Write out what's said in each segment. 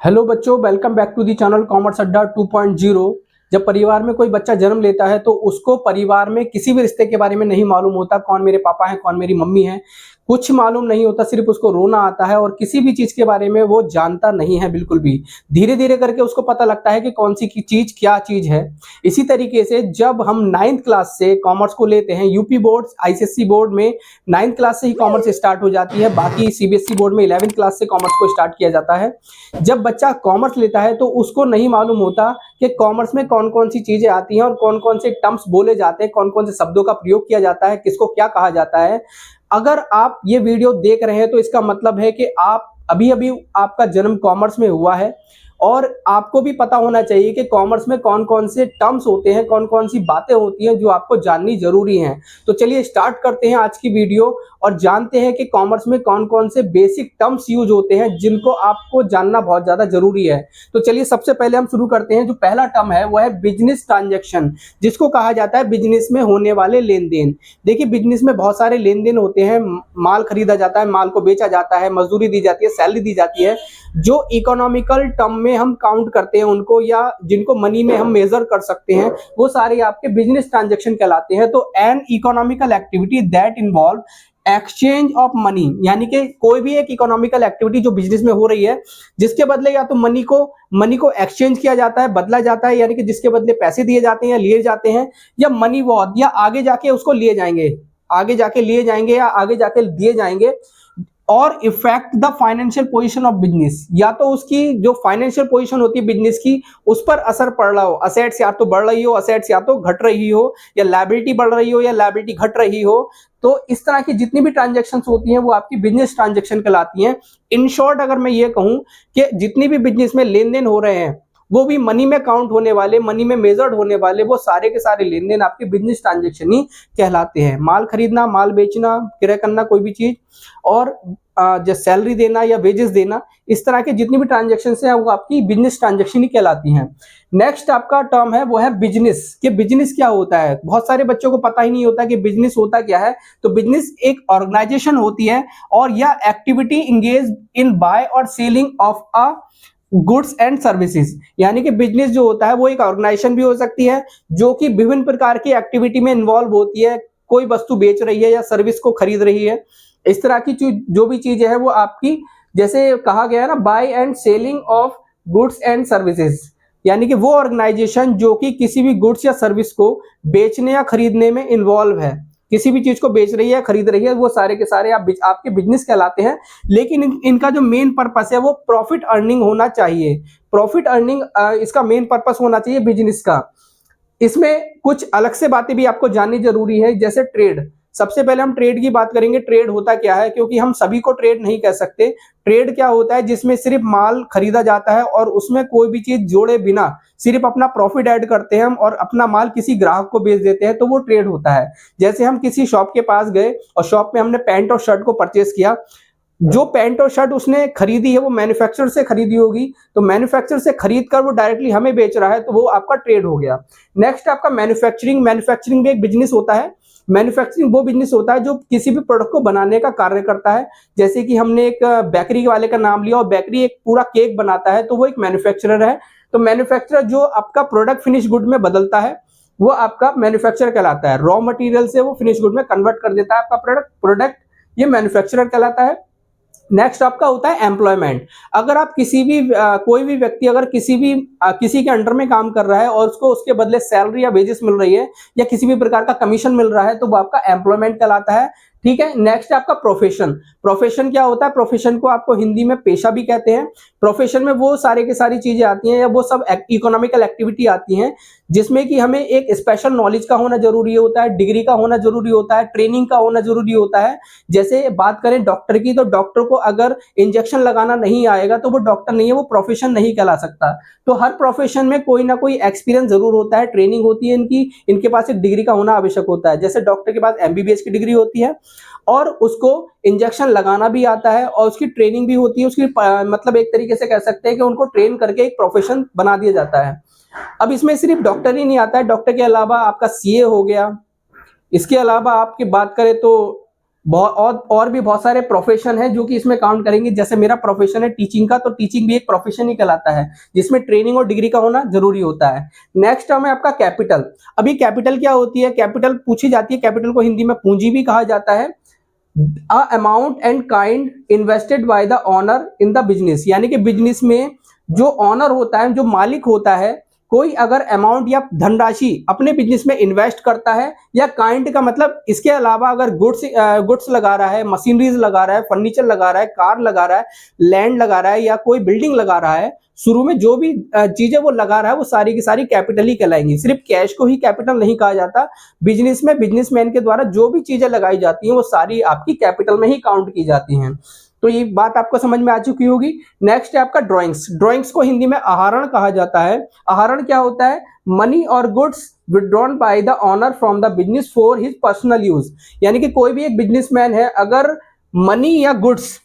Hello बच्चों, welcome back to the channel Commerce Adda 2.0। जब परिवार में कोई बच्चा जन्म लेता है तो उसको परिवार में किसी भी रिश्ते के बारे में नहीं मालूम होता, कौन मेरे पापा हैं, कौन मेरी मम्मी है, कुछ मालूम नहीं होता। सिर्फ उसको रोना आता है और किसी भी चीज के बारे में वो जानता नहीं है बिल्कुल भी। धीरे धीरे करके उसको पता लगता है कि कौन सी की चीज क्या चीज है। इसी तरीके से जब हम 9th क्लास से कॉमर्स को लेते हैं, यूपी बोर्ड आईसीएसई बोर्ड में 9th क्लास से ही कॉमर्स स्टार्ट हो जाती है, बाकी सीबीएसई बोर्ड में 11th क्लास से कॉमर्स को स्टार्ट किया जाता है। जब बच्चा कॉमर्स लेता है तो उसको नहीं मालूम होता कि कॉमर्स में कौन कौन सी चीजें आती हैं और कौन कौन से टर्म्स बोले जाते हैं, कौन कौन से शब्दों का प्रयोग किया जाता है, किसको क्या कहा जाता है। अगर आप ये वीडियो देख रहे हैं तो इसका मतलब है कि आप अभी अभी आपका जन्म कॉमर्स में हुआ है और आपको भी पता होना चाहिए कि कॉमर्स में कौन कौन से टर्म्स होते हैं, कौन कौन सी बातें होती हैं जो आपको जाननी जरूरी हैं। तो चलिए स्टार्ट करते हैं आज की वीडियो और जानते हैं कि कॉमर्स में कौन कौन से बेसिक टर्म्स यूज होते हैं जिनको आपको जानना बहुत ज्यादा जरूरी है। तो चलिए सबसे पहले हम शुरू करते हैं। जो पहला टर्म है वो है बिजनेस ट्रांजैक्शन, जिसको कहा जाता है बिजनेस में होने वाले लेन देन। देखिए, बिजनेस में बहुत सारे लेन देन होते हैं। माल खरीदा जाता है, माल को बेचा जाता है, मजदूरी दी जाती है, सैलरी दी जाती है। जो इकोनॉमिकल टर्म में हम काउंट करते हैं उनको, या जिनको मनी में हम मेजर कर सकते हैं, वो सारे आपके बिजनेस ट्रांजैक्शन कहलाते हैं। तो N economical activity that involve exchange of money, यानी कि कोई भी एक इकोनॉमिकल एक्टिविटी जो बिजनेस में हो रही है जिसके बदले या तो मनी को एक्सचेंज किया जाता है, बदला जाता है, यानी कि जिसके बदले पैसे दिए जाते हैं या लिए जाते हैं, या मनी वॉर, या आगे जाके उसको लिए जाएंगे, आगे जाके लिए जाएंगे या आगे जाके दिए जाएंगे। और effect the financial position of business, या तो उसकी जो फाइनेंशियल पोजीशन होती है बिजनेस की उस पर असर पड़ रहा हो। असेट्स या तो बढ़ रही हो, असेट्स या तो घट रही हो, या लायबिलिटी बढ़ रही हो या लायबिलिटी घट रही हो। तो इस तरह की जितनी भी ट्रांजेक्शन होती हैं वो आपकी बिजनेस ट्रांजेक्शन कहलाती हैं। इन शॉर्ट अगर मैं ये कहूं कि जितनी भी बिजनेस में लेन देन हो रहे हैं वो भी मनी में काउंट होने वाले, मनी में मेजर्ड होने वाले, वो सारे के सारे लेन देन आपके बिजनेस ट्रांजेक्शन ही कहलाते हैं। माल खरीदना, माल बेचना, क्रय करना कोई भी चीज, और जो सैलरी देना या वेजेस देना, इस तरह के जितनी भी ट्रांजेक्शन हैं वो आपकी बिजनेस ट्रांजेक्शन ही कहलाती हैं। नेक्स्ट आपका टर्म है वो है बिजनेस। कि बिजनेस क्या होता है, बहुत सारे बच्चों को पता ही नहीं होता कि बिजनेस होता क्या है। तो बिजनेस एक ऑर्गेनाइजेशन होती है और यह एक्टिविटी इंगेज इन बाय और selling of a goods and services, यानी कि बिजनेस जो होता है वो एक ऑर्गेनाइजेशन भी हो सकती है जो कि विभिन्न प्रकार की एक्टिविटी में इन्वॉल्व होती है। कोई वस्तु बेच रही है या सर्विस को खरीद रही है, इस तरह की जो भी चीजें है वो आपकी, जैसे कहा गया है ना, buy and selling of goods and services, यानी कि वो ऑर्गेनाइजेशन जो कि किसी भी गुड्स या सर्विस को बेचने या खरीदने में इन्वॉल्व है, किसी भी चीज को बेच रही है, खरीद रही है, वो सारे के सारे आपके बिजनेस कहलाते हैं। लेकिन इनका जो मेन पर्पस है वो प्रॉफिट अर्निंग होना चाहिए। प्रॉफिट अर्निंग इसका मेन पर्पस होना चाहिए बिजनेस का। इसमें कुछ अलग से बातें भी आपको जाननी जरूरी है, जैसे ट्रेड। सबसे पहले हम ट्रेड की बात करेंगे। ट्रेड होता क्या है, क्योंकि हम सभी को ट्रेड नहीं कह सकते। ट्रेड क्या होता है, जिसमें सिर्फ माल खरीदा जाता है और उसमें कोई भी चीज जोड़े बिना सिर्फ अपना प्रॉफिट ऐड करते हैं हम और अपना माल किसी ग्राहक को बेच देते हैं, तो वो ट्रेड होता है। जैसे हम किसी शॉप के पास गए और शॉप में हमने पैंट और शर्ट को परचेस किया। जो पैंट और शर्ट उसने खरीदी है वो मैन्युफैक्चरर से खरीदी होगी, तो मैन्युफैक्चरर से खरीद कर वो डायरेक्टली हमें बेच रहा है, तो वो आपका ट्रेड हो गया। नेक्स्ट आपका मैन्युफैक्चरिंग। मैन्युफैक्चरिंग भी एक बिजनेस होता है। मैन्युफैक्चरिंग वो बिजनेस होता है जो किसी भी प्रोडक्ट को बनाने का कार्य करता है। जैसे कि हमने एक बेकरी वाले का नाम लिया और बेकरी एक पूरा केक बनाता है, तो वो एक मैन्युफैक्चरर है। तो मैन्युफैक्चरर जो आपका प्रोडक्ट फिनिश गुड में बदलता है वो आपका मैन्युफैक्चरर कहलाता है। रॉ मटेरियल से वो फिनिश गुड में कन्वर्ट कर देता है आपका प्रोडक्ट, ये मैन्युफैक्चरर कहलाता है। नेक्स्ट आपका होता है एम्प्लॉयमेंट। अगर आप कोई भी व्यक्ति अगर किसी के अंडर में काम कर रहा है और उसको उसके बदले सैलरी या वेजेस मिल रही है या किसी भी प्रकार का कमीशन मिल रहा है, तो वो आपका एम्प्लॉयमेंट कहलाता है। ठीक है। नेक्स्ट आपका प्रोफेशन। प्रोफेशन क्या होता है, प्रोफेशन को आपको हिंदी में पेशा भी कहते हैं। प्रोफेशन में वो सारे की सारी चीजें आती हैं या वो सब इकोनॉमिकल एक्टिविटी आती हैं जिसमें कि हमें एक स्पेशल नॉलेज का होना जरूरी होता है, डिग्री का होना जरूरी होता है, ट्रेनिंग का होना जरूरी होता है। जैसे बात करें डॉक्टर की, तो डॉक्टर को अगर इंजेक्शन लगाना नहीं आएगा तो वो डॉक्टर नहीं है, वो प्रोफेशन नहीं कहला सकता। तो हर प्रोफेशन में कोई ना कोई एक्सपीरियंस जरूर होता है, ट्रेनिंग होती है इनके पास एक डिग्री का होना आवश्यक होता है। जैसे डॉक्टर के पास एमबीबीएस की डिग्री होती है और उसको इंजेक्शन लगाना भी आता है और उसकी ट्रेनिंग भी होती है। उसकी मतलब एक तरीके से कह सकते हैं कि उनको ट्रेन करके एक प्रोफेशन बना दिया जाता है। अब इसमें सिर्फ डॉक्टर ही नहीं आता है, डॉक्टर के अलावा आपका सीए हो गया। इसके अलावा आपकी बात करें तो और भी बहुत सारे प्रोफेशन है जो कि इसमें काउंट करेंगे। जैसे मेरा प्रोफेशन है टीचिंग का, तो टीचिंग भी एक प्रोफेशन ही कहलाता है जिसमें ट्रेनिंग और डिग्री का होना जरूरी होता है। नेक्स्ट टर्म है आपका कैपिटल। अभी कैपिटल क्या होती है? कैपिटल पूछी जाती है, कैपिटल को हिंदी में पूंजी भी कहा जाता है। अ amount and kind invested by the owner in the business, यानी कि बिजनेस में जो ऑनर होता है, जो मालिक होता है, कोई अगर अमाउंट या धनराशि अपने बिजनेस में इन्वेस्ट करता है, या काइंड का मतलब इसके अलावा अगर गुड्स लगा रहा है, मशीनरीज लगा रहा है, फर्नीचर लगा रहा है, कार लगा रहा है, लैंड लगा रहा है, या कोई बिल्डिंग लगा रहा है, शुरू में जो भी चीजें वो लगा रहा है वो सारी की सारी कैपिटल ही कहलाएंगी। सिर्फ कैश को ही कैपिटल नहीं कहा जाता, बिजनेस में बिजनेसमैन के द्वारा जो भी चीजें लगाई जाती हैं वो सारी आपकी कैपिटल में ही काउंट की जाती हैं। तो ये बात आपको समझ में आ चुकी होगी। नेक्स्ट है आपका ड्राइंग्स। ड्राइंग्स को हिंदी में आहरण कहा जाता है। आहरण क्या होता है? मनी और goods withdrawn by the owner from the business for his personal use, यानी कि कोई भी एक बिजनेसमैन है, अगर मनी या गुड्स,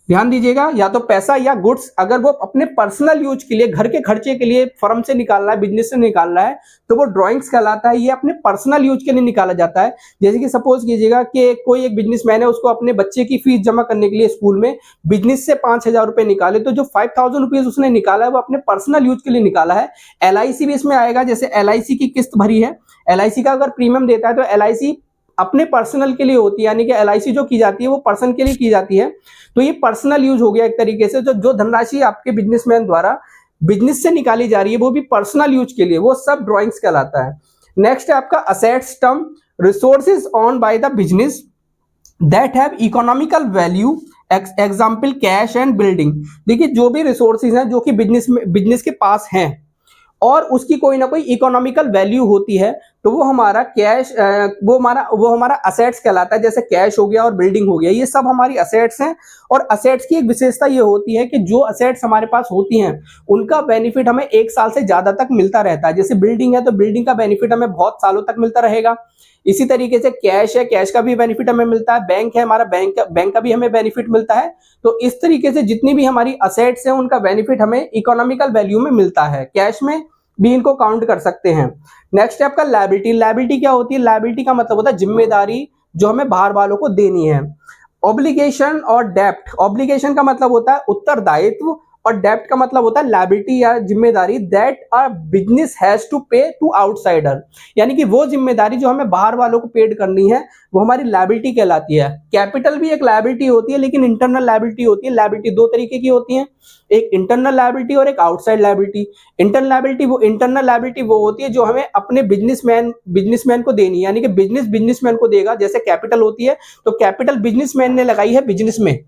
ध्यान दीजिएगा, या तो पैसा या गुड्स अगर वो अपने पर्सनल यूज के लिए, घर के खर्चे के लिए फर्म से निकालना है, बिजनेस से निकालना है, तो वो ड्राइंग्स कहलाता है। ये अपने पर्सनल यूज के लिए निकाला जाता है। जैसे कि सपोज कीजिएगा कि कोई एक बिजनेसमैन है, उसको अपने बच्चे की फीस जमा करने के लिए स्कूल में बिजनेस से 5,000 रुपए निकाले, तो जो 5,000 रुपीज उसने निकाला है वो अपने पर्सनल यूज के लिए निकाला है। LIC भी इसमें आएगा। जैसे LIC की किस्त भरी है, LIC का अगर प्रीमियम देता है तो LIC अपने पर्सनल के लिए होती है, यानी कि LIC जो की जाती है वो पर्सन के लिए की जाती है। तो ये पर्सनल यूज हो गया एक तरीके से। जो धनराशि आपके बिजनेसमैन द्वारा बिजनेस से निकाली जा रही है वो भी पर्सनल यूज के लिए, वो सब ड्राइंग्स कहलाता है। नेक्स्ट है आपका assets term. Resources on by the business that have economical value, example cash and building. देखिए जो भी रिसोर्सेज हैं जो कि बिजनेस के पास हैं और उसकी कोई ना कोई इकोनॉमिकल वैल्यू होती है, तो वो हमारा कैश, वो हमारा असेट्स कहलाता है। जैसे कैश हो गया और बिल्डिंग हो गया, ये सब हमारी असेट्स हैं। और असेट्स की एक विशेषता ये होती है कि जो असेट्स हमारे पास होती हैं उनका बेनिफिट हमें 1 साल से ज्यादा तक मिलता रहता है। जैसे बिल्डिंग है तो बिल्डिंग का बेनिफिट हमें बहुत सालों तक मिलता रहेगा। इसी तरीके से कैश है, कैश का भी बेनिफिट हमें मिलता है। बैंक है हमारा, बैंक का भी हमें बेनिफिट मिलता है। तो इस तरीके से जितनी भी हमारी असेट्स हैं उनका बेनिफिट हमें इकोनॉमिकल वैल्यू में मिलता है। कैश में भी इनको काउंट कर सकते हैं। नेक्स्ट है आपका लायबिलिटी। लायबिलिटी क्या होती है? लायबिलिटी का मतलब होता है जिम्मेदारी जो हमें बाहर वालों को देनी है। ऑब्लिगेशन और डेप्ट। ऑब्लिगेशन का मतलब होता है उत्तरदायित्व और डेप्ट का मतलब होता है लायबिलिटी या जिम्मेदारी that a business has to pay to outsider, यानी कि वो जिम्मेदारी जो हमें बाहर वालों को पेड करनी है वो हमारी लायबिलिटी कहलाती है। कैपिटल भी एक लायबिलिटी होती है, लेकिन इंटरनल लायबिलिटी होती है। लायबिलिटी दो तरीके की होती है, एक इंटरनल लायबिलिटी और एक आउटसाइड लायबिलिटी। इंटरनल लायबिलिटी वो होती है जो हमें अपने बिजनेसमैन को देनी है, यानी कि बिजनेसमैन को देगा। जैसे कैपिटल होती है तो कैपिटल बिजनेसमैन ने लगाई है बिजनेस में,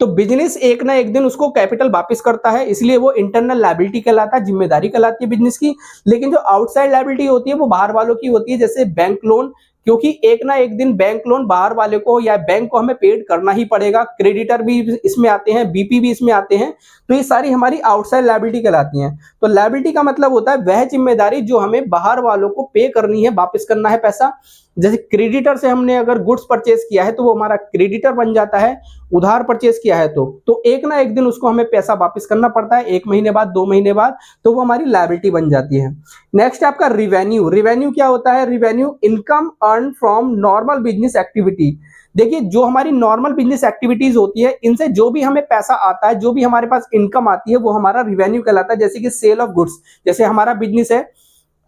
तो बिजनेस एक ना एक दिन उसको कैपिटल वापस करता है, इसलिए वो इंटरनल लायबिलिटी कहलाता है, जिम्मेदारी कहलाती है बिजनेस की। लेकिन जो आउटसाइड लायबिलिटी होती है वो बाहर वालों की होती है, जैसे बैंक लोन, क्योंकि एक ना एक दिन बैंक लोन बाहर वाले को या बैंक को हमें पेड करना ही पड़ेगा। क्रेडिटर भी इसमें आते हैं, बीपी भी इसमें आते हैं, तो ये सारी हमारी आउटसाइड लायबिलिटी कहलाती हैं। तो लायबिलिटी का मतलब होता है वह जिम्मेदारी जो हमें बाहर वालों को पे करनी है, वापस करना है पैसा। जैसे क्रेडिटर से हमने अगर गुड्स परचेज किया है तो वो हमारा क्रेडिटर बन जाता है, उधार परचेज किया है तो एक ना एक दिन उसको हमें पैसा वापस करना पड़ता है, 1 महीने बाद, 2 महीने बाद, तो वो हमारी लायबिलिटी बन जाती है। नेक्स्ट है आपका रिवेन्यू। रिवेन्यू क्या होता है? Revenue income earn from normal business activity. देखिए जो हमारी नॉर्मल बिजनेस एक्टिविटीज होती है इनसे जो भी हमें पैसा आता है, जो भी हमारे पास इनकम आती है वो हमारा रिवेन्यू कहलाता है। जैसे कि सेल ऑफ गुड्स, जैसे हमारा बिजनेस है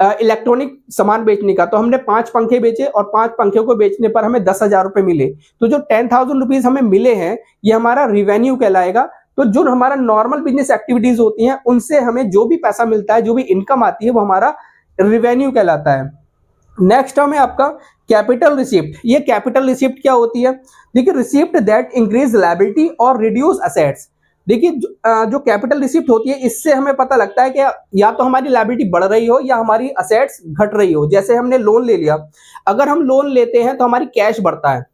इलेक्ट्रॉनिक सामान बेचने का, तो हमने 5 पंखे बेचे और 5 पंखे को बेचने पर हमें 10,000 रुपए मिले, तो जो 10,000 रुपीज हमें मिले हैं ये हमारा रिवेन्यू कहलाएगा। तो जो हमारा नॉर्मल बिजनेस एक्टिविटीज होती हैं उनसे हमें जो भी पैसा मिलता है, जो भी इनकम आती है वो हमारा रिवेन्यू कहलाता है। नेक्स्ट टर्म है आपका कैपिटल रिसिप्ट। ये कैपिटल रिसिप्ट क्या होती है? देखिए रिसिप्ट दैट इंक्रीज लायबिलिटी और रिड्यूस असेट्स। देखिए जो कैपिटल रिसिप्ट होती है इससे हमें पता लगता है कि या तो हमारी लायबिलिटी बढ़ रही हो या हमारी असेट्स घट रही हो। जैसे हमने लोन ले लिया, अगर हम लोन लेते हैं तो हमारी कैश बढ़ता है,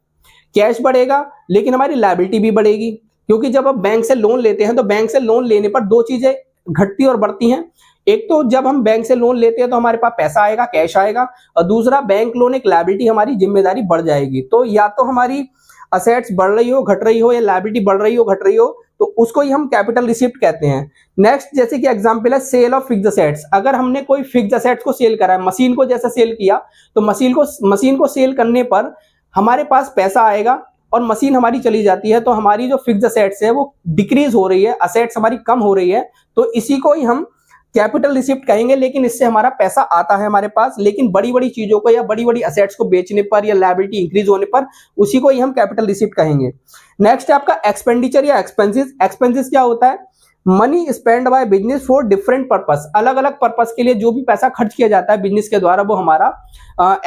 कैश बढ़ेगा लेकिन हमारी लायबिलिटी भी बढ़ेगी, क्योंकि जब हम बैंक से लोन लेते हैं तो बैंक से लोन लेने पर 2 चीजें घटती और बढ़ती हैं। एक तो जब हम बैंक से लोन लेते हैं तो हमारे पास पैसा आएगा, कैश आएगा, और दूसरा बैंक लोन एक लायबिलिटी, हमारी जिम्मेदारी बढ़ जाएगी। तो या तो हमारी असेट्स बढ़ रही हो, घट रही हो, या लायबिलिटी बढ़ रही हो, घट रही हो, तो उसको ही हम कैपिटल रिसिप्ट कहते हैं। नेक्स्ट जैसे कि एग्जांपल है सेल ऑफ फिक्स्ड असेट्स। अगर हमने कोई फिक्स्ड असेट्स को सेल करा है, मशीन को जैसे सेल किया, तो मशीन को सेल करने पर हमारे पास पैसा आएगा और मशीन हमारी चली जाती है, तो हमारी जो फिक्स्ड असेट्स है वो डिक्रीज हो रही है, असेट्स हमारी कम हो रही है, तो इसी को ही हम कैपिटल रिसिप्ट कहेंगे। लेकिन इससे हमारा पैसा आता है हमारे पास, लेकिन बड़ी बड़ी चीजों को या बड़ी बड़ी असेट्स को बेचने पर या लायबिलिटी इंक्रीज होने पर उसी को ही हम कैपिटल रिसिप्ट कहेंगे। नेक्स्ट है आपका एक्सपेंडिचर या एक्सपेंसेस। एक्सपेंसेस क्या होता है? Money spend by business for different purpose. अलग अलग पर्पस के लिए जो भी पैसा खर्च किया जाता है बिजनेस के द्वारा वो हमारा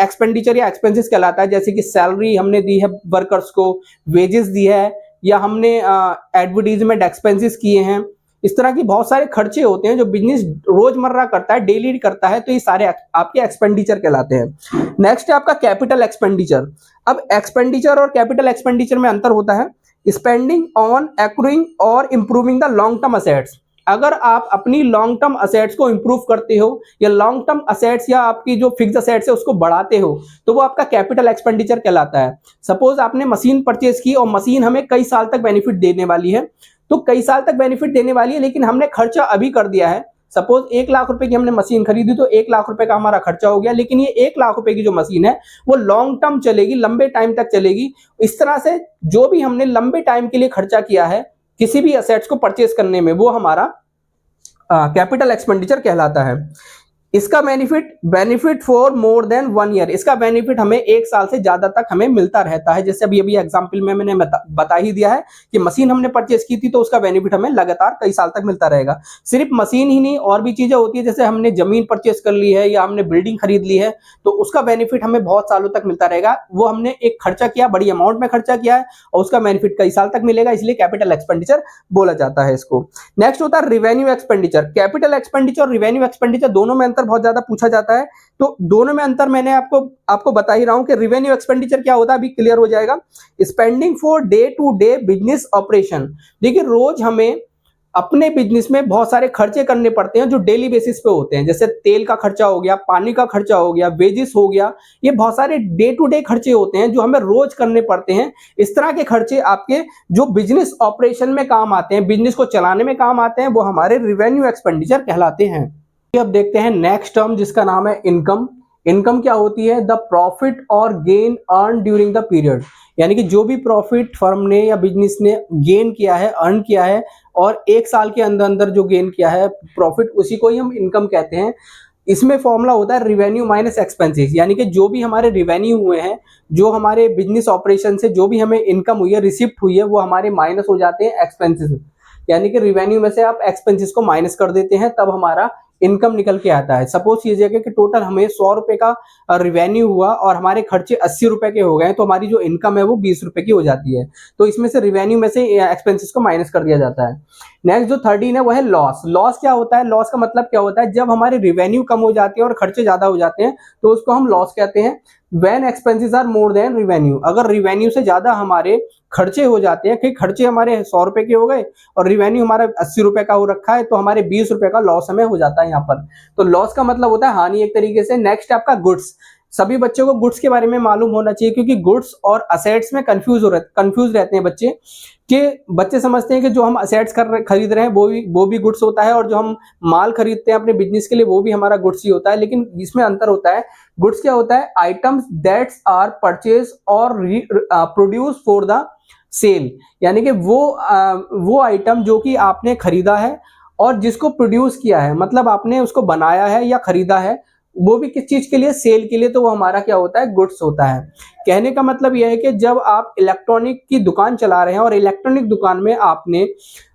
एक्सपेंडिचर या एक्सपेंसेस कहलाता है। जैसे कि सैलरी हमने दी है वर्कर्स को, वेजेस दी है, या हमने एडवर्टीजमेंट एक्सपेंसेस किए हैं। इस तरह की बहुत सारे खर्चे होते हैं जो बिजनेस रोजमर्रा करता है, डेली करता है, तो ये सारे आपके एक्सपेंडिचर कहलाते हैं। नेक्स्ट है आपका कैपिटल एक्सपेंडिचर। अब एक्सपेंडिचर और कैपिटल एक्सपेंडिचर में अंतर होता है। स्पेंडिंग ऑन एक्वायरिंग और improving the long term assets. अगर आप अपनी लॉन्ग टर्म असेट्स को इंप्रूव करते हो या लॉन्ग टर्म असेट्स या आपकी जो फिक्स्ड असेट्स है उसको बढ़ाते हो, तो वो आपका कैपिटल एक्सपेंडिचर कहलाता है। सपोज आपने मशीन परचेज की और मशीन हमें कई साल तक बेनिफिट देने वाली है, तो कई साल तक बेनिफिट देने वाली है, लेकिन हमने खर्चा अभी कर दिया है। सपोज 1 लाख रुपए की हमने मशीन खरीदी, तो 1 लाख रुपए का हमारा खर्चा हो गया, लेकिन ये 1 लाख रुपए की जो मशीन है वो लॉन्ग टर्म चलेगी, लंबे टाइम तक चलेगी। इस तरह से जो भी हमने लंबे टाइम के लिए खर्चा किया है किसी भी असेट्स को परचेज करने में, वो हमारा कैपिटल एक्सपेंडिचर कहलाता है। इसका benefit for more than 1 year. इसका बेनिफिट हमें 1 साल से ज्यादा तक हमें मिलता रहता है। जैसे अभी एग्जांपल में मैंने बता ही दिया है कि मशीन हमने परचेज की थी, तो उसका बेनिफिट हमें लगातार कई साल तक मिलता रहेगा। सिर्फ मशीन ही नहीं, और भी चीजें होती है, जैसे हमने जमीन परचेज कर ली है या हमने बिल्डिंग खरीद ली है, तो उसका बेनिफिट हमें बहुत सालों तक मिलता रहेगा। वो हमने एक खर्चा किया, बड़ी अमाउंट में खर्चा किया है और उसका बेनिफिट कई साल तक मिलेगा, इसलिए कैपिटल एक्सपेंडिचर बोला जाता है इसको। नेक्स्ट होता है रिवेन्यू एक्सपेंडिचर। कैपिटल एक्सपेंडिचर और रिवेन्यू एक्सपेंडिचर दोनों में अंतर बहुत ज्यादा पूछा जाता है, तो दोनों में अंतर मैंने आपको बता ही रहा हूं कि रिवेन्यू एक्सपेंडिचर क्या होता है, अभी क्लियर हो जाएगा। Spending for day to day business operation. देखिए, रोज हमें अपने बिजनेस में बहुत सारे खर्चे करने पड़ते हैं जो डेली बेसिस पे होते हैं। जैसे तेल का खर्चा हो गया, पानी का खर्चा हो गया, वेजेस हो गया, ये बहुत सारे डे टू डे खर्चे होते हैं जो हमें रोज करने पड़ते हैं। इस तरह के खर्चे आपके जो बिजनेस ऑपरेशन में काम आते हैं, बिजनेस को चलाने में काम आते हैं, वो हमारे रिवेन्यू एक्सपेंडिचर कहलाते हैं। अब देखते हैं नेक्स्ट टर्म, जिसका नाम है इनकम। इनकम क्या होती है? द प्रॉफिट और gain earn during the period. यानी कि जो भी प्रॉफिट फर्म ने या बिजनेस ने गेन किया है, अर्न किया है, और 1 साल के अंदर अंदर जो गेन किया है प्रॉफिट, उसी को ही हम इनकम कहते हैं। इसमें फॉर्मूला होता है रिवेन्यू माइनस एक्सपेंसेस। यानी कि जो भी हमारे रिवेन्यू हुए हैं, जो हमारे बिजनेस ऑपरेशन से जो भी हमें इनकम हुई है, रिसिप्ट हुई है, वो हमारे माइनस हो जाते हैं एक्सपेंसेस। यानी कि रिवेन्यू में से आप एक्सपेंसेस को माइनस कर देते हैं, तब हमारा इनकम निकल के आता है। सपोज कीजिए कि टोटल हमें 100 रुपए का रिवेन्यू हुआ और हमारे खर्चे 80 रुपए के हो गए, तो हमारी जो इनकम है वो 20 रुपए की हो जाती है। तो इसमें से रिवेन्यू में से एक्सपेंसेस को माइनस कर दिया जाता है। नेक्स्ट जो 13 है वो है लॉस। लॉस क्या होता है? लॉस का मतलब क्या होता है? जब हमारे रिवेन्यू कम हो जाते हैं और खर्चे ज्यादा हो जाते हैं, तो उसको हम लॉस कहते हैं। When expenses are more than revenue. अगर रिवेन्यू से ज्यादा हमारे खर्चे हो जाते हैं, कि खर्चे हमारे 100 रुपए के हो गए और रिवेन्यू हमारा 80 रुपए का हो रखा है, तो हमारे 20 रुपए का लॉस हमें हो जाता है यहाँ पर। तो लॉस का मतलब होता है हानि एक तरीके से। नेक्स्ट आपका गुड्स। सभी बच्चों को गुड्स के बारे में मालूम होना चाहिए, क्योंकि गुड्स और असेट्स में कंफ्यूज रहते हैं बच्चे। कि बच्चे समझते हैं कि जो हम असेट्स खरीद रहे हैं वो भी गुड्स होता है, और जो हम माल खरीदते हैं अपने बिजनेस के लिए वो भी हमारा गुड्स ही होता है। लेकिन इसमें अंतर होता है। गुड्स क्या होता है? आइटम्स दैट्स आर परचेज और प्रोड्यूस फॉर द सेल। यानी कि वो आइटम जो कि आपने खरीदा है और जिसको प्रोड्यूस किया है, मतलब आपने उसको बनाया है या खरीदा है, वो भी किस चीज के लिए? सेल के लिए, तो वो हमारा क्या होता है? गुड्स होता है। कहने का मतलब यह है कि जब आप इलेक्ट्रॉनिक की दुकान चला रहे हैं और इलेक्ट्रॉनिक दुकान में आपने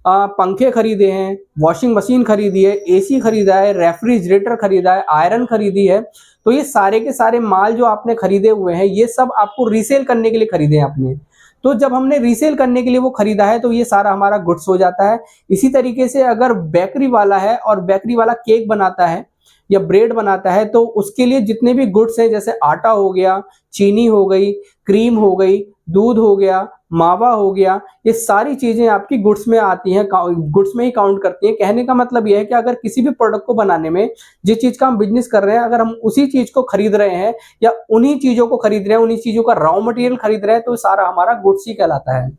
पंखे खरीदे हैं, वॉशिंग मशीन खरीदी है, एसी खरीदा है, रेफ्रिजरेटर खरीदा है, आयरन खरीदी है, तो ये सारे के सारे माल जो आपने खरीदे हुए हैं, ये सब आपको रीसेल करने के लिए खरीदे हैं आपने। तो जब हमने रीसेल करने के लिए वो खरीदा है, तो ये सारा हमारा गुड्स हो जाता है। इसी तरीके से अगर बेकरी वाला है और बेकरी वाला केक बनाता है या ब्रेड बनाता है, तो उसके लिए जितने भी गुड्स हैं, जैसे आटा हो गया, चीनी हो गई, क्रीम हो गई, दूध हो गया, मावा हो गया, ये सारी चीजें आपकी गुड्स में आती हैं, गुड्स में ही काउंट करती हैं। कहने का मतलब यह है कि अगर किसी भी प्रोडक्ट को बनाने में जिस चीज का हम बिजनेस कर रहे हैं, अगर हम उसी चीज को खरीद रहे हैं या उन्हीं चीजों को खरीद रहे हैं, उन्हीं चीजों का रॉ मटेरियल खरीद रहे हैं, तो सारा हमारा गुड्स ही कहलाता है।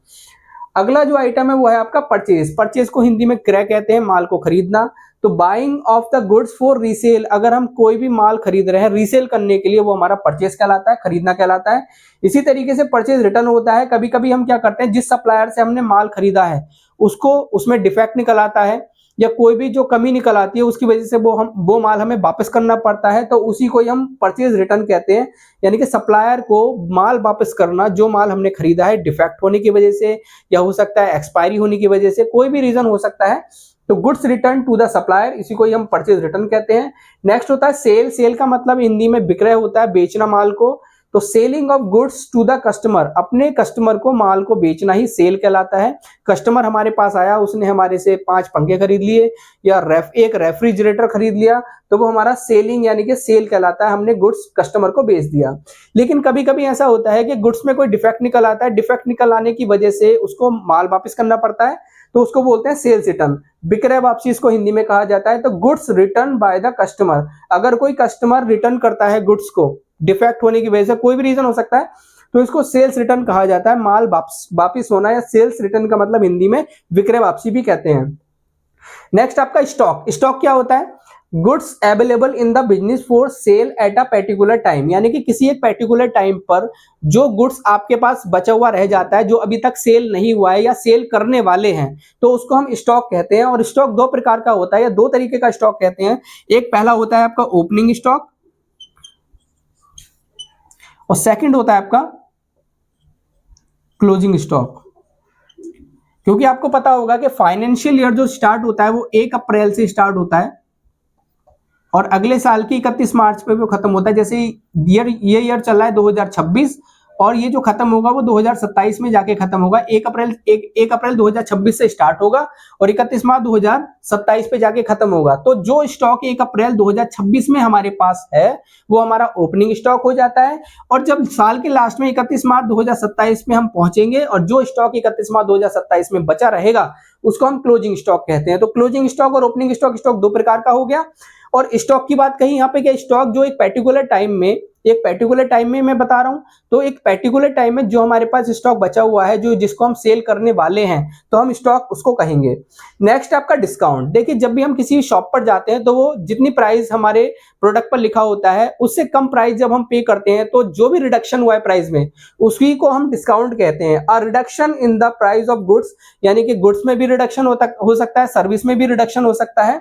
अगला जो आइटम है वो है आपका परचेज। परचेज को हिंदी में क्रय कहते हैं, माल को खरीदना। तो buying of the goods for resale, अगर हम कोई भी माल खरीद रहे हैं रीसेल करने के लिए, वो हमारा परचेज कहलाता है, खरीदना कहलाता है। इसी तरीके से परचेज रिटर्न होता है। कभी कभी हम क्या करते हैं, जिस सप्लायर से हमने माल खरीदा है उसको उसमें डिफेक्ट निकल आता है या कोई भी जो कमी निकल आती है, उसकी वजह से वो माल हमें वापस करना पड़ता है, तो उसी को ही हम परचेज रिटर्न कहते हैं। यानी कि सप्लायर को माल वापस करना, जो माल हमने खरीदा है डिफेक्ट होने की वजह से या हो सकता है एक्सपायरी होने की वजह से, कोई भी रीजन हो सकता है, तो goods return to the supplier, इसी को ही हम परचेज रिटर्न कहते हैं। नेक्स्ट होता है सेल। सेल का मतलब हिंदी में विक्रय होता है, बेचना माल को। तो selling of goods to the customer, अपने कस्टमर को माल को बेचना ही सेल कहलाता है। कस्टमर हमारे पास आया, उसने हमारे से 5 पंखे खरीद लिए या एक रेफ्रिजरेटर खरीद लिया, तो वो हमारा सेलिंग यानी कि सेल कहलाता है, हमने गुड्स कस्टमर को बेच दिया। लेकिन कभी कभी ऐसा होता है कि गुड्स में कोई डिफेक्ट निकल आता है, डिफेक्ट निकल आने की वजह से उसको माल वापस करना पड़ता है, तो उसको बोलते हैं सेल्स रिटर्न, विक्रय वापसी इसको हिंदी में कहा जाता है। तो goods return by the customer, अगर कोई कस्टमर रिटर्न करता है गुड्स को डिफेक्ट होने की वजह से, कोई भी रीजन हो सकता है, तो इसको सेल्स रिटर्न कहा जाता है, माल वापस होना, या सेल्स रिटर्न का मतलब हिंदी में विक्रय वापसी भी कहते हैं। नेक्स्ट आपका स्टॉक। स्टॉक क्या होता है, goods available in the business for sale at a particular time, यानी कि किसी एक पर्टिकुलर टाइम पर जो गुड्स आपके पास बचा हुआ रह जाता है, जो अभी तक सेल नहीं हुआ है या सेल करने वाले हैं, तो उसको हम स्टॉक कहते हैं। और स्टॉक 2 प्रकार का होता है या 2 तरीके का स्टॉक कहते हैं। एक पहला होता है आपका ओपनिंग स्टॉक और सेकंड होता है आपका क्लोजिंग स्टॉक। क्योंकि आपको पता होगा कि फाइनेंशियल ईयर जो स्टार्ट होता है वो 1 अप्रैल से स्टार्ट होता है और अगले साल की 31 मार्च पे वो खत्म होता है। जैसे ये ईयर चल रहा है 2026 और ये जो खत्म होगा वो 2027 में जाके खत्म होगा। 1 अप्रैल 2026 से स्टार्ट होगा और 31 मार्च 2027 पे जाके खत्म होगा। तो जो स्टॉक 1 अप्रैल 2026 में हमारे पास है वो हमारा ओपनिंग स्टॉक हो जाता है, और जब साल के लास्ट में 31 मार्च 2027 में हम पहुंचेंगे और जो स्टॉक 31 मार्च 2027 में बचा रहेगा उसको हम क्लोजिंग स्टॉक कहते हैं। तो क्लोजिंग स्टॉक और ओपनिंग स्टॉक, स्टॉक 2 प्रकार का हो गया। और स्टॉक की बात कही यहाँ पे कि स्टॉक जो एक पर्टिकुलर टाइम में मैं बता रहा हूं, तो एक पर्टिकुलर टाइम में जो हमारे पास स्टॉक बचा हुआ है, जो जिसको हम सेल करने वाले हैं, तो हम स्टॉक उसको कहेंगे। नेक्स्ट आपका डिस्काउंट। देखिए जब भी हम किसी शॉप पर जाते हैं तो वो जितनी प्राइस हमारे प्रोडक्ट पर लिखा होता है उससे कम प्राइस जब हम पे करते हैं, तो जो भी रिडक्शन हुआ है प्राइस में उसी को हम डिस्काउंट कहते हैं। A reduction in the price of goods, यानी कि गुड्स में भी रिडक्शन हो सकता है, सर्विस में भी रिडक्शन हो सकता है।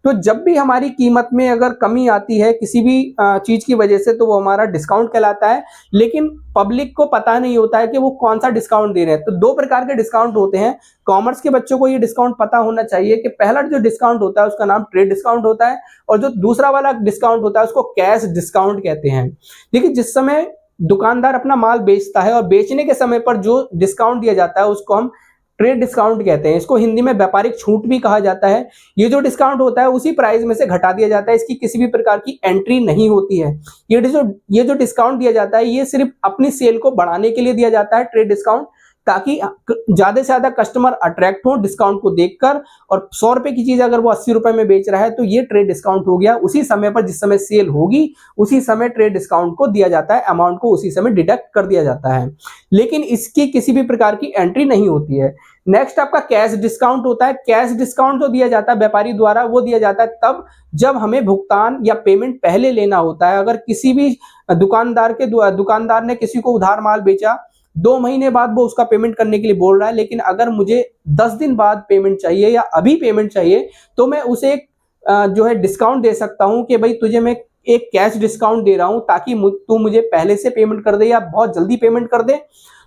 तो जब भी हमारी कीमत में अगर कमी आती है किसी भी चीज की वजह से, तो वो हमारा डिस्काउंट कहलाता है। लेकिन पब्लिक को पता नहीं होता है कि वो कौन सा डिस्काउंट दे रहे हैं। तो 2 प्रकार के डिस्काउंट होते हैं। कॉमर्स के बच्चों को ये डिस्काउंट पता होना चाहिए कि पहला जो डिस्काउंट होता है उसका नाम ट्रेड डिस्काउंट होता है, और जो दूसरा वाला डिस्काउंट होता है उसको कैश डिस्काउंट कहते हैं। देखिए जिस समय दुकानदार अपना माल बेचता है और बेचने के समय पर जो डिस्काउंट दिया जाता है उसको हम ट्रेड डिस्काउंट कहते हैं। इसको हिंदी में व्यापारिक छूट भी कहा जाता है। ये जो डिस्काउंट होता है उसी प्राइस में से घटा दिया जाता है, इसकी किसी भी प्रकार की एंट्री नहीं होती है। ये जो डिस्काउंट दिया जाता है ये सिर्फ अपनी सेल को बढ़ाने के लिए दिया जाता है, ट्रेड डिस्काउंट, ताकि ज्यादा से ज्यादा कस्टमर अट्रैक्ट हो डिस्काउंट को देखकर। और 100 रुपए की चीज अगर वो 80 रुपए में बेच रहा है तो ये ट्रेड डिस्काउंट हो गया। उसी समय पर जिस समय सेल होगी उसी समय ट्रेड डिस्काउंट को दिया जाता है, अमाउंट को उसी समय डिडक्ट कर दिया जाता है, लेकिन इसकी किसी भी प्रकार की एंट्री नहीं होती है। नेक्स्ट आपका कैश डिस्काउंट होता है। कैश डिस्काउंट जो दिया जाता है व्यापारी द्वारा, वो दिया जाता है तब जब हमें भुगतान या पेमेंट पहले लेना होता है। अगर किसी भी दुकानदार ने किसी को उधार माल बेचा, 2 महीने बाद वो उसका पेमेंट करने के लिए बोल रहा है, लेकिन अगर मुझे 10 दिन बाद पेमेंट चाहिए या अभी पेमेंट चाहिए, तो मैं उसे जो है डिस्काउंट दे सकता हूं कि भाई तुझे मैं एक कैश डिस्काउंट दे रहा हूं ताकि तू मुझे पहले से पेमेंट कर दे या बहुत जल्दी पेमेंट कर दे।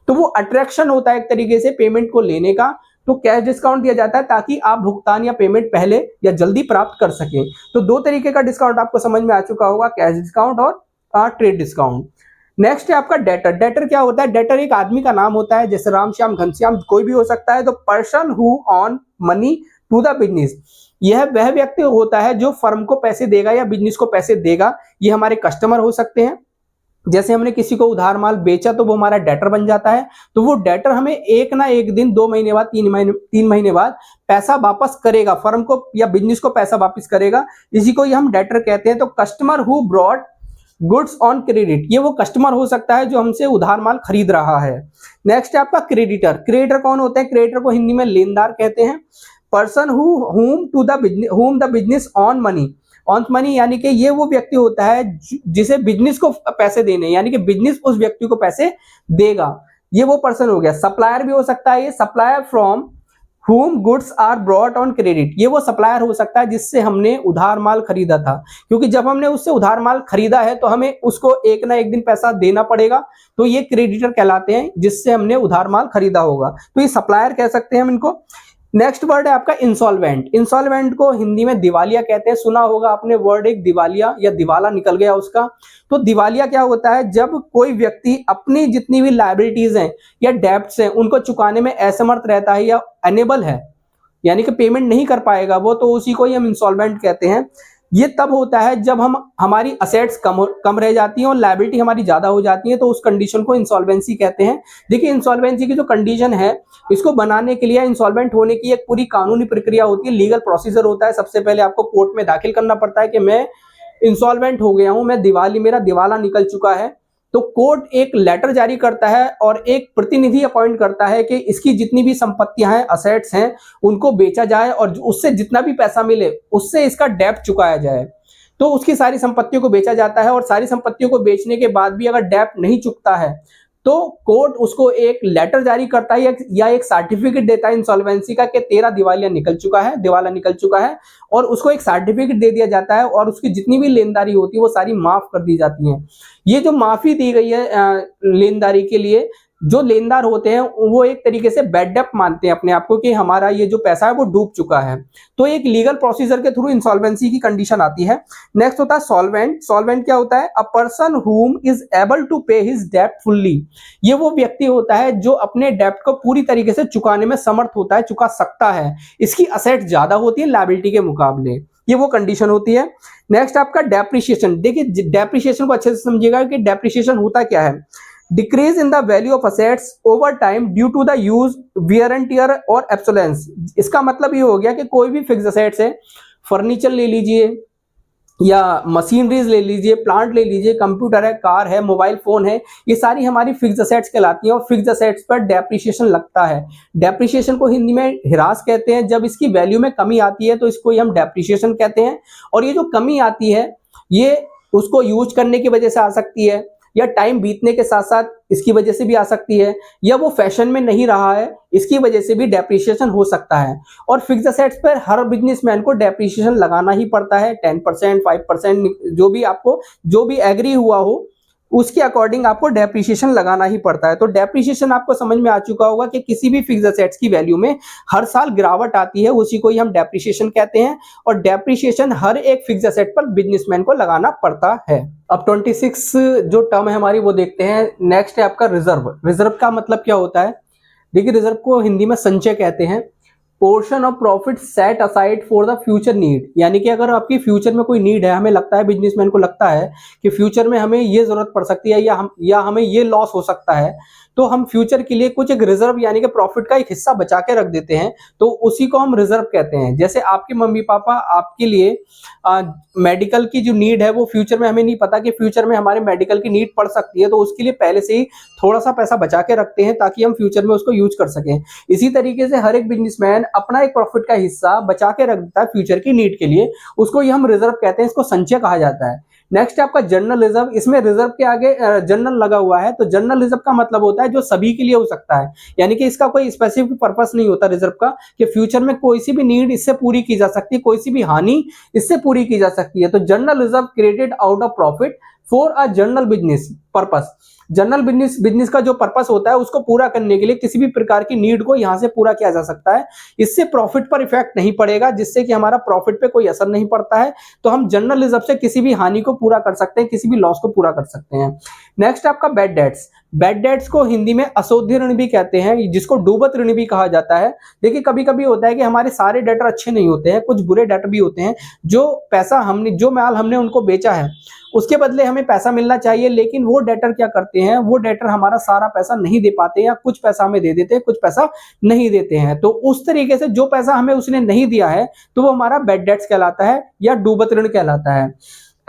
तो वो अट्रैक्शन होता है एक तरीके से पेमेंट को लेने का। तो कैश डिस्काउंट दिया जाता है ताकि आप भुगतान या पेमेंट पहले या जल्दी प्राप्त कर सकें। तो 2 तरीके का डिस्काउंट आपको समझ में आ चुका होगा, कैश डिस्काउंट और ट्रेड डिस्काउंट। नेक्स्ट है आपका डेटर। डेटर क्या होता है? डेटर एक आदमी का नाम होता है, जैसे राम श्याम घनश्याम कोई भी हो सकता है। तो person who own money to the business, यह वह व्यक्ति होता है जो फर्म को पैसे देगा या बिजनेस को पैसे देगा। ये हमारे कस्टमर हो सकते हैं। जैसे हमने किसी को उधार माल बेचा तो वो हमारा डेटर बन जाता है। तो वो डेटर हमें एक ना एक दिन, 2 महीने बाद, 3 महीने बाद पैसा वापस करेगा, फर्म को या बिजनेस को पैसा वापस करेगा। इसी को ही हम डेटर कहते हैं। तो customer who broad goods on credit, ये वो कस्टमर हो सकता है जो हमसे उधार माल खरीद रहा है। नेक्स्ट है आपका क्रेडिटर। क्रेडिटर कौन होते हैं? क्रेडिटर को हिंदी में लेनदार कहते हैं। Person whom the business on money यानी कि ये वो व्यक्ति होता है जिसे बिजनेस को पैसे देने, यानी कि बिजनेस उस व्यक्ति को पैसे देगा, ये वो पर्सन हो गया। सप्लायर भी हो सकता है ये, supplier from whom goods are brought on credit, ये वो सप्लायर हो सकता है जिससे हमने उधार माल खरीदा था, क्योंकि जब हमने उससे उधार माल खरीदा है तो हमें उसको एक ना एक दिन पैसा देना पड़ेगा, तो ये क्रेडिटर कहलाते हैं जिससे हमने उधार माल खरीदा होगा, तो ये सप्लायर कह सकते हैं हम इनको। नेक्स्ट वर्ड है आपका इंसॉल्वेंट। इंसॉल्वेंट को हिंदी में दिवालिया कहते हैं। सुना होगा आपने वर्ड एक दिवालिया या दिवाला निकल गया उसका। तो दिवालिया क्या होता है? जब कोई व्यक्ति अपनी जितनी भी लायबिलिटीज हैं या डेब्ट्स हैं उनको चुकाने में असमर्थ रहता है या अनेबल है, यानी कि पेमेंट नहीं कर पाएगा वो, तो उसी को ही हम इंसॉल्वेंट कहते हैं। ये तब होता है जब हमारी असेट्स कम रह जाती हैं और लायबिलिटी हमारी ज्यादा हो जाती है, तो उस कंडीशन को इंसॉल्वेंसी कहते हैं। देखिए इंसॉल्वेंसी की जो कंडीशन है, इसको बनाने के लिए इंसॉल्वेंट होने की एक पूरी कानूनी प्रक्रिया होती है, लीगल प्रोसीजर होता है। सबसे पहले आपको कोर्ट में दाखिल करना पड़ता है कि मैं इंसॉल्वेंट हो गया हूं, मेरा दिवाला निकल चुका है। तो कोर्ट एक लेटर जारी करता है और एक प्रतिनिधि अपॉइंट करता है कि इसकी जितनी भी संपत्तियां हैं, असेट्स हैं, उनको बेचा जाए और उससे जितना भी पैसा मिले उससे इसका डेब्ट चुकाया जाए। तो उसकी सारी संपत्तियों को बेचा जाता है और सारी संपत्तियों को बेचने के बाद भी अगर डेब्ट नहीं चुकता है तो कोर्ट उसको एक लेटर जारी करता है या एक सर्टिफिकेट देता है इंसॉल्वेंसी का कि तेरा दिवाला निकल चुका है, और उसको एक सर्टिफिकेट दे दिया जाता है और उसकी जितनी भी लेनदारी होती है वो सारी माफ कर दी जाती है। ये जो माफी दी गई है लेनदारी के लिए, जो लेनदार होते हैं वो एक तरीके से बैड डेब्ट मानते हैं अपने आप को कि हमारा ये जो पैसा है वो डूब चुका है, तो एक लीगल प्रोसीजर के थ्रू इंसॉल्वेंसी की कंडीशन आती है। नेक्स्ट होता है सॉल्वेंट। सॉल्वेंट क्या होता है? A person whom is able to pay his डेब्ट फुल्ली, ये वो व्यक्ति होता है जो अपने डेब्ट को पूरी तरीके से चुकाने में समर्थ होता है, चुका सकता है, इसकी असेट ज्यादा होती है लायबिलिटी के मुकाबले, ये वो कंडीशन होती है। नेक्स्ट आपका डेप्रिसिएशन। देखिए डेप्रिसिएशन को अच्छे से समझिएगा कि डेप्रिसिएशन होता क्या है? Decrease in the value of assets over time due to the use, wear and tear और एब्सोलेंस। इसका मतलब ये हो गया कि कोई भी फिक्स असेट्स है, फर्नीचर ले लीजिए या मशीनरीज ले लीजिए, प्लांट ले लीजिए, कंप्यूटर है, कार है, मोबाइल फोन है, ये सारी हमारी फिक्स असेट्स कहलाती हैं और फिक्स असेट्स पर डेप्रिसिएशन लगता है। डेप्रिसिएशन को हिंदी में ह्रास कहते हैं। जब इसकी वैल्यू में कमी आती है तो इसको ही हम डेप्रिसिएशन कहते हैं, और ये जो कमी आती है ये उसको यूज करने की वजह से आ सकती है, या टाइम बीतने के साथ साथ इसकी वजह से भी आ सकती है, या वो फैशन में नहीं रहा है इसकी वजह से भी डेप्रिसिएशन हो सकता है। और फिक्स असेट्स पर हर बिजनेसमैन को डेप्रिसिएशन लगाना ही पड़ता है, 10%, 5%, जो भी एग्री हुआ हो उसके अकॉर्डिंग आपको डेप्रिसिएशन लगाना ही पड़ता है। तो डेप्रिसिएशन आपको समझ में आ चुका होगा कि किसी भी फिक्स असेट्स की वैल्यू में हर साल गिरावट आती है, उसी को ही हम डेप्रिसिएशन कहते हैं, और डेप्रिसिएशन हर एक फिक्स असेट पर बिजनेसमैन को लगाना पड़ता है। अब 26 जो टर्म है हमारी वो देखते हैं। नेक्स्ट है आपका रिजर्व। रिजर्व का मतलब क्या होता है? देखिए रिजर्व को हिंदी में संचय कहते हैं। Portion of profit set aside for the future need, यानी कि अगर आपकी फ्यूचर में कोई नीड है, हमें लगता है, बिजनेसमैन को लगता है कि फ्यूचर में हमें ये जरूरत पड़ सकती है या हमें ये लॉस हो सकता है, तो हम फ्यूचर के लिए कुछ एक रिजर्व यानी कि प्रॉफिट का एक हिस्सा बचा के रख देते हैं, तो उसी को हम रिजर्व कहते हैं। जैसे आपके मम्मी पापा आपके लिए मेडिकल की जो नीड है वो फ्यूचर में, हमें नहीं पता कि फ्यूचर में हमारे मेडिकल की नीड पड़ सकती है, तो उसके लिए पहले से ही थोड़ा सा पैसा बचा के रखते हैं ताकि हम फ्यूचर में उसको यूज कर सकें। इसी तरीके से हर एक बिजनेसमैन अपना एक प्रॉफिट का हिस्सा बचा के रख देता है फ्यूचर की नीड के लिए, उसको ही हम रिजर्व कहते हैं, इसको संचय कहा जाता है। नेक्स्ट आपका जनरल रिजर्व। इसमें रिजर्व के आगे जनरल लगा हुआ है, तो जनरल रिजर्व का मतलब होता है जो सभी के लिए हो सकता है, यानी कि इसका कोई स्पेसिफिक पर्पस नहीं होता रिजर्व का, कि फ्यूचर में कोई सी भी नीड इससे पूरी की जा सकती है, कोई सी भी हानि इससे पूरी की जा सकती है। तो general reserve created out of profit for a general business purpose. General business का जो पर्पस होता है उसको पूरा करने के लिए किसी भी प्रकार की नीड को यहां से पूरा किया जा सकता है, इससे प्रॉफिट पर इफेक्ट नहीं पड़ेगा, जिससे कि हमारा प्रॉफिट पे कोई असर नहीं पड़ता है, तो हम जनरल रिजर्व से किसी भी हानि को पूरा कर सकते हैं, किसी भी लॉस को पूरा कर सकते हैं। नेक्स्ट आपका बैड डेट्स। बैड डेट्स को हिंदी में अशोध्य ऋण भी कहते हैं, जिसको डूबत ऋण भी कहा जाता है। देखिए कभी कभी होता है कि हमारे सारे डेटर अच्छे नहीं होते हैं, कुछ बुरे डेटर भी होते हैं, जो माल हमने उनको बेचा है उसके बदले हमें पैसा मिलना चाहिए, लेकिन वो डेटर क्या करते हैं, वो डेटर हमारा सारा पैसा नहीं दे पाते, या कुछ पैसा हमें दे देते हैं, कुछ पैसा नहीं देते हैं। तो उस तरीके से जो पैसा हमें उसने नहीं दिया है तो वो हमारा बैड डेट्स कहलाता है या डूबत ऋण कहलाता है।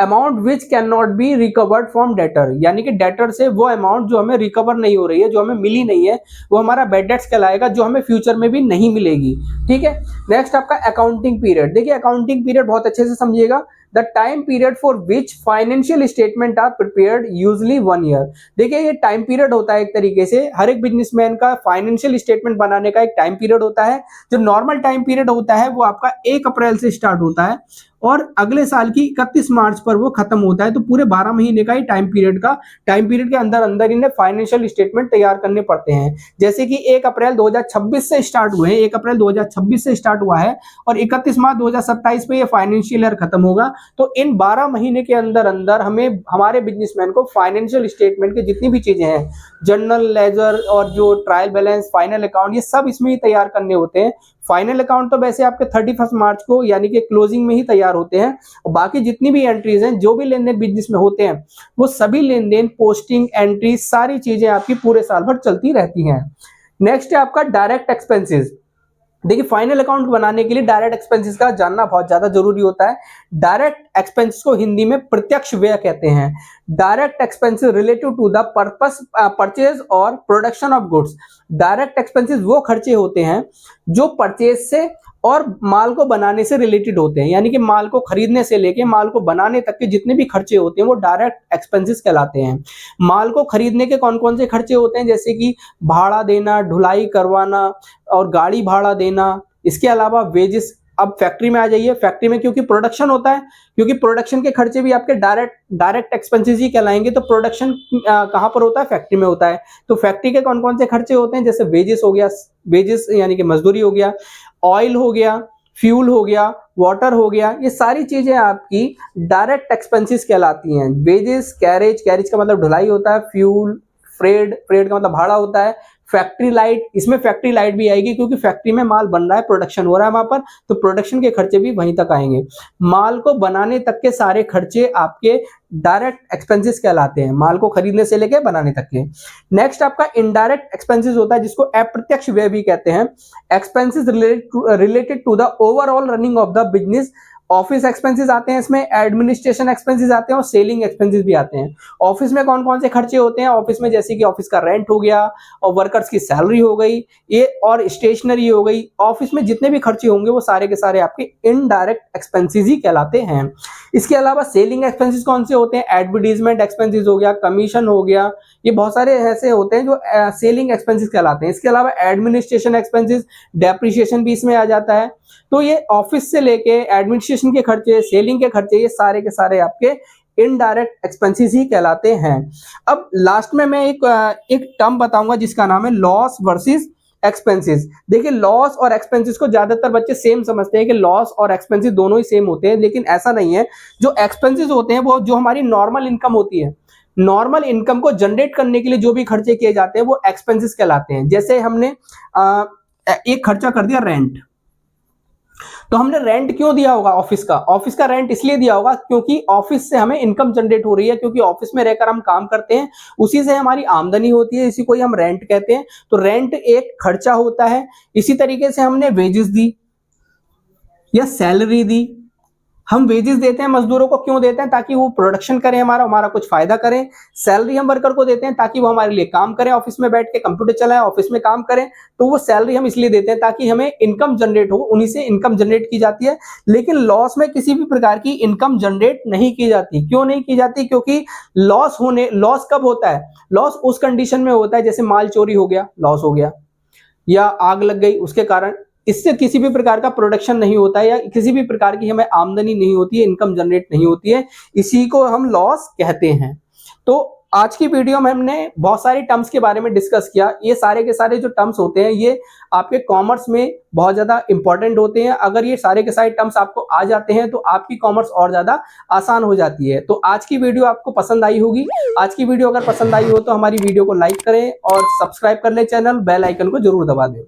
Amount which can not be recovered from debtor, यानी कि डेटर से वो अमाउंट जो हमें रिकवर नहीं हो रही है, जो हमें मिली नहीं है, वो हमारा बैड डेट्स कहलाएगा, जो हमें फ्यूचर में भी नहीं मिलेगी। ठीक है, नेक्स्ट आपका अकाउंटिंग पीरियड। देखिए अकाउंटिंग पीरियड बहुत अच्छे से समझिएगा। The time period for which financial statement are prepared usually 1 year. देखिए ये टाइम पीरियड होता है एक तरीके से, हर एक बिजनेसमैन का फाइनेंशियल स्टेटमेंट बनाने का एक टाइम पीरियड होता है। जो नॉर्मल टाइम पीरियड होता है वो आपका 1 अप्रैल से स्टार्ट होता है और अगले साल की 31 मार्च पर वो खत्म होता है। तो पूरे 12 महीने का ही टाइम पीरियड के अंदर अंदर इन्हें फाइनेंशियल स्टेटमेंट तैयार करने पड़ते हैं। जैसे कि 1 अप्रैल 2026 से स्टार्ट हुए हैं, 1 अप्रैल 2026 से स्टार्ट हुआ है और 31 मार्च 2027 पे ये फाइनेंशियल ईयर खत्म होगा। तो इन 12 महीने के अंदर अंदर हमें हमारे बिजनेसमैन को फाइनेंशियल स्टेटमेंट की जितनी भी चीजें हैं, जर्नल, लेजर और जो ट्रायल बैलेंस, फाइनल अकाउंट, ये सब इसमें ही तैयार करने होते हैं। फाइनल अकाउंट तो वैसे आपके 31 मार्च को यानी कि क्लोजिंग में ही तैयार होते हैं और बाकी जितनी भी एंट्रीज हैं, जो भी लेन देन बिजनेस में होते हैं, वो सभी लेन देन, पोस्टिंग, एंट्री, सारी चीजें आपकी पूरे साल भर चलती रहती हैं। नेक्स्ट है आपका डायरेक्ट एक्सपेंसेस। देखिए फाइनल अकाउंट बनाने के लिए डायरेक्ट एक्सपेंसेस का जानना बहुत ज्यादा जरूरी होता है। डायरेक्ट एक्सपेंसेस को हिंदी में प्रत्यक्ष व्यय कहते हैं। Direct expenses related to the purpose purchase और production of goods. Direct expenses वो खर्चे होते हैं जो परचेज से और माल को बनाने से रिलेटेड होते हैं, यानी कि माल को खरीदने से लेके माल को बनाने तक के जितने भी खर्चे होते हैं वो डायरेक्ट एक्सपेंसेस कहलाते हैं। माल को खरीदने के कौन कौन से खर्चे होते हैं, जैसे कि भाड़ा देना, ढुलाई करवाना और गाड़ी भाड़ा देना। इसके अलावा वेजेस। अब फैक्ट्री में आ जाइए, फैक्ट्री में क्योंकि प्रोडक्शन होता है, क्योंकि प्रोडक्शन के खर्चे भी आपके डायरेक्ट एक्सपेंसेस ही कहलाएंगे। तो प्रोडक्शन कहां पर होता है, फैक्ट्री में होता है। तो फैक्ट्री के कौन कौन से खर्चे होते हैं, जैसे वेजेस हो गया, वेजेस यानी कि मजदूरी हो गया, ऑयल हो गया, फ्यूल हो गया, वाटर हो गया, ये सारी चीजें आपकी डायरेक्ट एक्सपेंसेस कहलाती हैं। वेजेस, कैरेज का मतलब ढुलाई होता है, फ्यूल, फ्रेड का मतलब भाड़ा होता है, फैक्ट्री लाइट, इसमें फैक्ट्री लाइट भी आएगी क्योंकि फैक्ट्री में माल बन रहा है, प्रोडक्शन हो रहा है वहां पर, तो प्रोडक्शन के खर्चे भी वहीं तक आएंगे। माल को बनाने तक के सारे खर्चे आपके डायरेक्ट एक्सपेंसेस कहलाते हैं, माल को खरीदने से लेके बनाने तक के। नेक्स्ट आपका इनडायरेक्ट एक्सपेंसेस होता है, जिसको अप्रत्यक्ष व्यय भी कहते हैं। Expenses related to the overall running of the business. Office expenses आते हैं इसमें, एडमिनिस्ट्रेशन एक्सपेंसेस आते हैं और सेलिंग एक्सपेंसेस भी आते हैं। ऑफिस में कौन कौन से खर्चे होते हैं, ऑफिस में जैसे कि ऑफिस का रेंट हो गया और वर्कर्स की सैलरी हो गई, ये और स्टेशनरी हो गई। ऑफिस में जितने भी खर्चे होंगे वो सारे के सारे आपके इनडायरेक्ट एक्सपेंसेस ही कहलाते हैं। इसके अलावा सेलिंग एक्सपेंसेस कौन से होते हैं, एडवर्टीजमेंट एक्सपेंसेस हो गया, कमीशन हो गया, ये बहुत सारे ऐसे होते हैं जो सेलिंग एक्सपेंसेस कहलाते हैं। इसके अलावा एडमिनिस्ट्रेशन एक्सपेंसेस, डेप्रिसिएशन भी इसमें आ जाता है। तो ये ऑफिस से लेके एडमिनिस्ट्रेशन के खर्चे, सेलिंग के खर्चे, ये सारे के सारे आपके इनडायरेक्ट एक्सपेंसेस ही कहलाते हैं। अब लास्ट में मैं एक टर्म बताऊंगा जिसका नाम है लॉस वर्सेस एक्सपेंसेस। देखिए लॉस और एक्सपेंसेस को ज्यादातर बच्चे सेम समझते हैं कि लॉस और एक्सपेंसेस दोनों ही सेम होते हैं, लेकिन ऐसा नहीं है। जो एक्सपेंसेस होते हैं वो जो हमारी नॉर्मल इनकम होती है, नॉर्मल इनकम को जनरेट करने के लिए जो भी खर्चे किए जाते हैं वो एक्सपेंसेस कहलाते हैं। जैसे हमने एक खर्चा कर दिया रेंट, तो हमने रेंट क्यों दिया होगा, ऑफिस का रेंट इसलिए दिया होगा क्योंकि ऑफिस से हमें इनकम जनरेट हो रही है, क्योंकि ऑफिस में रहकर हम काम करते हैं, उसी से हमारी आमदनी होती है, इसी को ही हम रेंट कहते हैं। तो रेंट एक खर्चा होता है। इसी तरीके से हमने वेजेस दी या सैलरी दी। हम वेजेस देते हैं मजदूरों को, क्यों देते हैं, ताकि वो प्रोडक्शन करें, हमारा कुछ फायदा करें। सैलरी हम वर्कर को देते हैं ताकि वो हमारे लिए काम करें, ऑफिस में बैठ के कंप्यूटर चलाएं, ऑफिस में काम करें। तो वो सैलरी हम इसलिए देते हैं ताकि हमें इनकम जनरेट हो, उन्हीं से इनकम जनरेट की जाती है। लेकिन लॉस में किसी भी प्रकार की इनकम जनरेट नहीं की जाती। क्यों नहीं की जाती, क्योंकि लॉस कब होता है, लॉस उस कंडीशन में होता है जैसे माल चोरी हो गया, लॉस हो गया, या आग लग गई उसके कारण, इससे किसी भी प्रकार का प्रोडक्शन नहीं होता है या किसी भी प्रकार की हमें आमदनी नहीं होती है, इनकम जनरेट नहीं होती है, इसी को हम लॉस कहते हैं। तो आज की वीडियो में हमने बहुत सारी टर्म्स के बारे में डिस्कस किया। ये सारे के सारे जो टर्म्स होते हैं ये आपके कॉमर्स में बहुत ज्यादा इंपॉर्टेंट होते हैं। अगर ये सारे के सारे टर्म्स आपको आ जाते हैं तो आपकी कॉमर्स और ज्यादा आसान हो जाती है। तो आज की वीडियो आपको पसंद आई होगी। आज की वीडियो अगर पसंद आई हो तो हमारी वीडियो को लाइक करें और सब्सक्राइब कर लें चैनल, बेल आइकन को जरूर दबा दें।